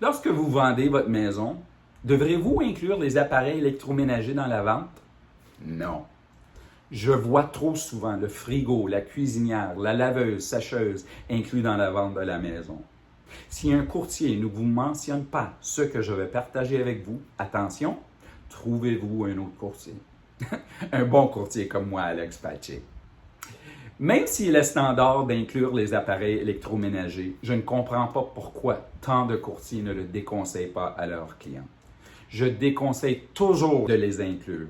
Lorsque vous vendez votre maison, devrez-vous inclure les appareils électroménagers dans la vente? Non. Je vois trop souvent le frigo, la cuisinière, la laveuse, sécheuse inclus dans la vente de la maison. Si un courtier ne vous mentionne pas ce que je vais partager avec vous, attention, trouvez-vous un autre courtier. Un bon courtier comme moi, Alex Patché. Même s'il est standard d'inclure les appareils électroménagers, je ne comprends pas pourquoi tant de courtiers ne le déconseillent pas à leurs clients. Je déconseille toujours de les inclure.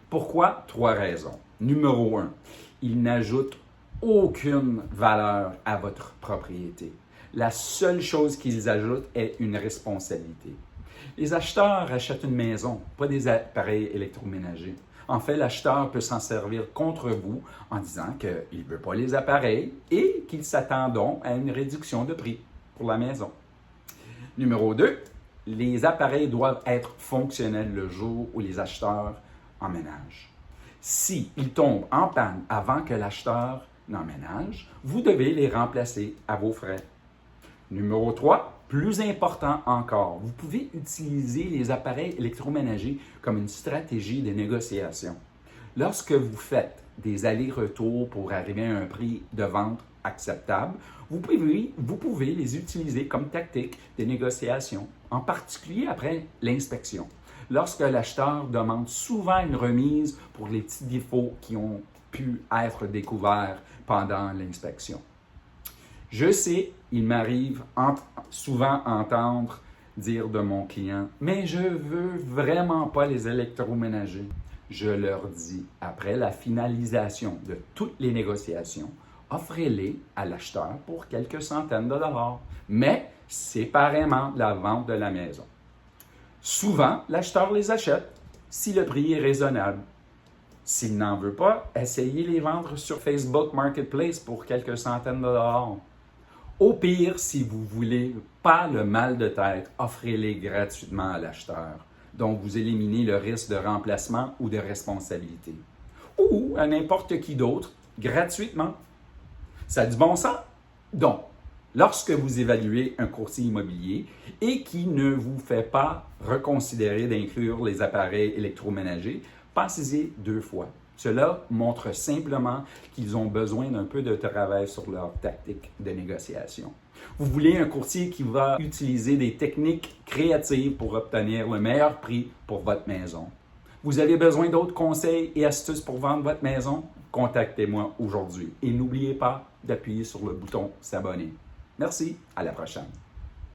Pourquoi? 3 raisons. Numéro 1, ils n'ajoutent aucune valeur à votre propriété. La seule chose qu'ils ajoutent est une responsabilité. Les acheteurs achètent une maison, pas des appareils électroménagers. En fait, l'acheteur peut s'en servir contre vous en disant qu'il ne veut pas les appareils et qu'il s'attend donc à une réduction de prix pour la maison. Numéro 2, les appareils doivent être fonctionnels le jour où les acheteurs emménagent. S'ils tombent en panne avant que l'acheteur n'emménage, vous devez les remplacer à vos frais. Numéro 3, plus important encore, vous pouvez utiliser les appareils électroménagers comme une stratégie de négociation. Lorsque vous faites des allers-retours pour arriver à un prix de vente acceptable, vous pouvez les utiliser comme tactique de négociation, en particulier après l'inspection. Lorsque l'acheteur demande souvent une remise pour les petits défauts qui ont pu être découverts pendant l'inspection. Je sais, il m'arrive souvent entendre dire de mon client, mais je veux vraiment pas les électroménagers. Je leur dis, après la finalisation de toutes les négociations, offrez-les à l'acheteur pour quelques centaines de dollars, mais séparément de la vente de la maison. Souvent, l'acheteur les achète si le prix est raisonnable. S'il n'en veut pas, essayez les vendre sur Facebook Marketplace pour quelques centaines de dollars. Au pire, si vous ne voulez pas le mal de tête, offrez-les gratuitement à l'acheteur. Donc, vous éliminez le risque de remplacement ou de responsabilité. Ou à n'importe qui d'autre, gratuitement. Ça a du bon sens? Donc, lorsque vous évaluez un courtier immobilier et qui ne vous fait pas reconsidérer d'inclure les appareils électroménagers, pensez-y 2 fois. Cela montre simplement qu'ils ont besoin d'un peu de travail sur leur tactique de négociation. Vous voulez un courtier qui va utiliser des techniques créatives pour obtenir le meilleur prix pour votre maison. Vous avez besoin d'autres conseils et astuces pour vendre votre maison? Contactez-moi aujourd'hui et n'oubliez pas d'appuyer sur le bouton s'abonner. Merci, à la prochaine.